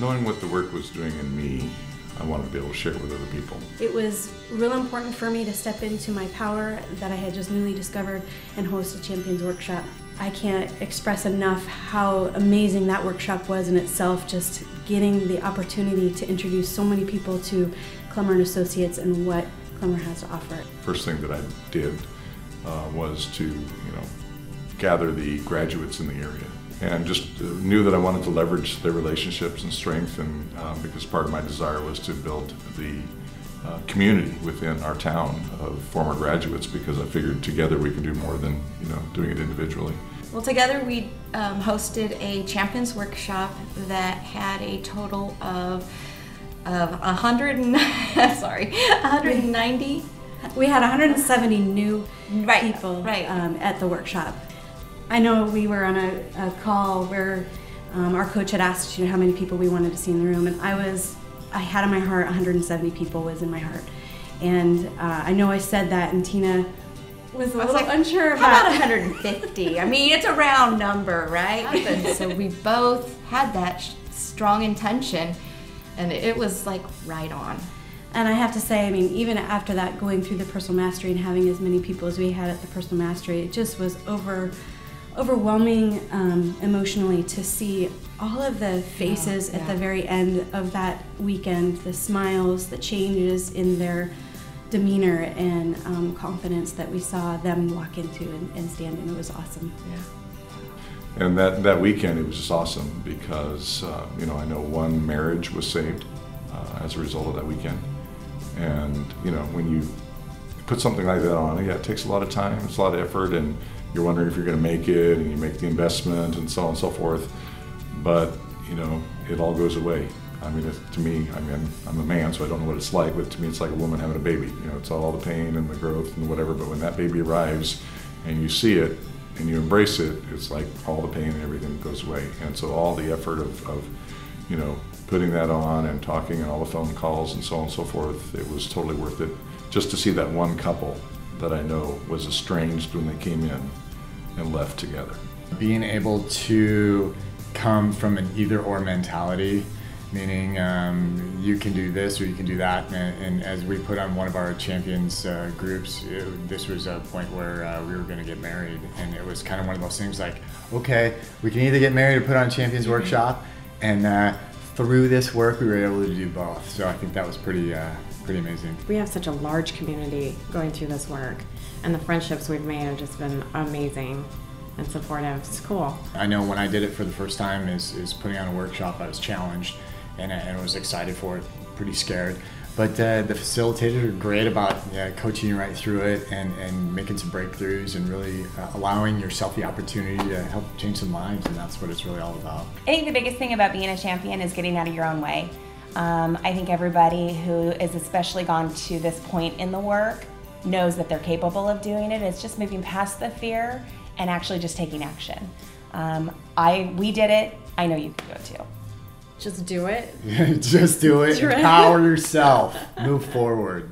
Knowing what the work was doing in me, I wanted to be able to share it with other people. It was real important for me to step into my power that I had just newly discovered and host a Champions workshop. I can't express enough how amazing that workshop was in itself, just getting the opportunity to introduce so many people to Klemmer & Associates and what Klemmer has to offer. First thing that I did was to, gather the graduates in the area, and just knew that I wanted to leverage their relationships and strength, and because part of my desire was to build the community within our town of former graduates, because I figured together we can do more than doing it individually. Well, together we hosted a Champions workshop that had a total of 190. We had 170 new people at the workshop. I know we were on a call where our coach had asked how many people we wanted to see in the room, and I had in my heart 170 people was in my heart. And I know I said that, and Tina was a little unsure about how about 150? I mean, it's a round number, right? And so we both had that strong intention, and it was like right on. And I have to say, I mean, even after that, going through the personal mastery and having as many people as we had at the personal mastery, it just was overwhelming emotionally to see all of the faces at the very end of that weekend, the smiles, the changes in their demeanor and confidence that we saw them walk into and stand in. It was awesome. Yeah. And that weekend, it was just awesome because, I know one marriage was saved as a result of that weekend. And, when you put something like that on, it takes a lot of time, it's a lot of effort, and you're wondering if you're going to make it, and you make the investment and so on and so forth. But, it all goes away. I mean, to me, I'm a man, so I don't know what it's like, but to me it's like a woman having a baby. It's all the pain and the growth and whatever, but when that baby arrives and you see it and you embrace it, it's like all the pain and everything goes away. And so all the effort of putting that on and talking and all the phone calls and so on and so forth, it was totally worth it. Just to see that one couple that I know was estranged when they came in and left together. Being able to come from an either-or mentality, meaning you can do this or you can do that, and as we put on one of our Champions groups, this was a point where we were going to get married, and it was kind of one of those things like, okay, we can either get married or put on Champions workshop, and through this work we were able to do both. So I think that was pretty amazing. We have such a large community going through this work, and the friendships we've made have just been amazing and supportive. It's cool. I know when I did it for the first time is putting on a workshop, I was challenged and I was excited for it, pretty scared. But the facilitators are great about coaching you right through it and making some breakthroughs and really allowing yourself the opportunity to help change some lives, and that's what it's really all about. I think the biggest thing about being a champion is getting out of your own way. I think everybody who is especially gone to this point in the work knows that they're capable of doing it. It's just moving past the fear and actually just taking action. We did it. I know you can do it too. Just do it. Just do it. Empower yourself. Move forward.